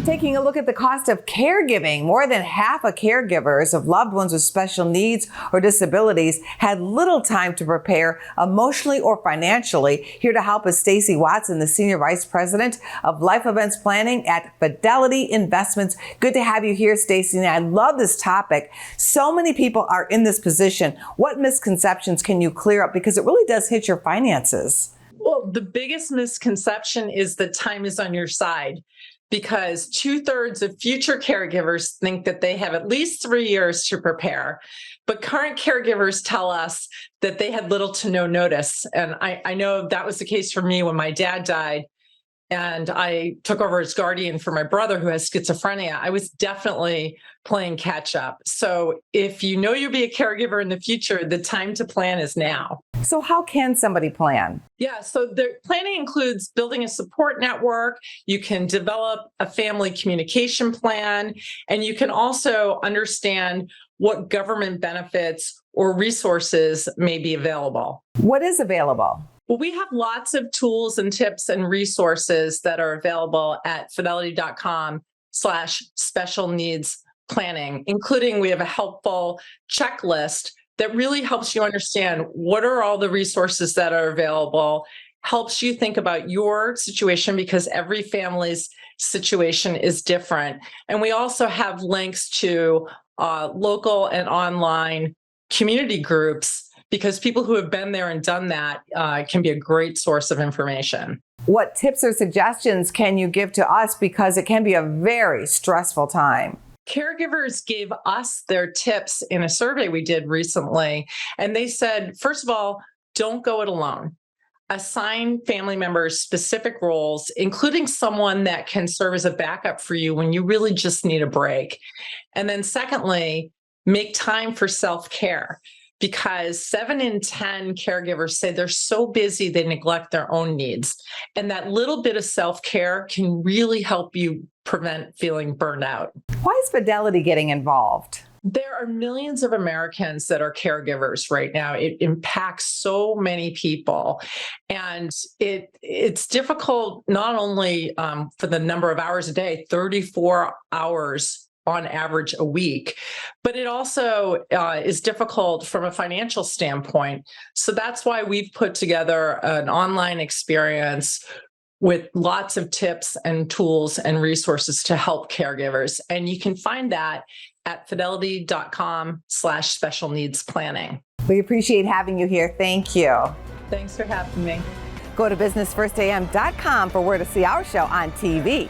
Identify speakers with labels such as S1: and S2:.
S1: Taking a look at the cost of caregiving, more than half of caregivers of loved ones with special needs or disabilities had little time to prepare emotionally or financially. Here to help is Stacy Watson, the Senior Vice President of Life Events Planning at Fidelity Investments. Good to have you here, Stacy. And I love this topic. So many people are in this position. What misconceptions can you clear up? Because it really does hit your finances.
S2: Well, the biggest misconception is that time is on your side, because 2/3 of future caregivers think that they have at least 3 years to prepare. But current caregivers tell us that they had little to no notice. And I know that was the case for me when my dad died and I took over as guardian for my brother who has schizophrenia. I was definitely playing catch up. So if you know you'll be a caregiver in the future, the time to plan is now.
S1: So how can somebody plan?
S2: Yeah, so the planning includes building a support network. You can develop a family communication plan, and you can also understand what government benefits or resources may be available.
S1: What is available?
S2: Well, we have lots of tools and tips and resources that are available at fidelity.com/special needs planning, including we have a helpful checklist that really helps you understand what are all the resources that are available, helps you think about your situation because every family's situation is different. And we also have links to local and online community groups, because people who have been there and done that can be a great source of information.
S1: What tips or suggestions can you give to us? Because it can be a very stressful time.
S2: Caregivers gave us their tips in a survey we did recently. And they said, first of all, don't go it alone. Assign family members specific roles, including someone that can serve as a backup for you when you really just need a break. And then secondly, make time for self-care, because 7 in 10 caregivers say they're so busy they neglect their own needs. And that little bit of self-care can really help you prevent feeling burned out.
S1: Why is Fidelity getting involved?
S2: There are millions of Americans that are caregivers right now. It impacts so many people. And it's difficult not only for the number of hours a day, 34 hours on average a week, but it also is difficult from a financial standpoint. So that's why we've put together an online experience with lots of tips and tools and resources to help caregivers. And you can find that at fidelity.com/special needs planning.
S1: We appreciate having you here. Thank you.
S2: Thanks for having me.
S1: Go to businessfirstam.com for where to see our show on TV.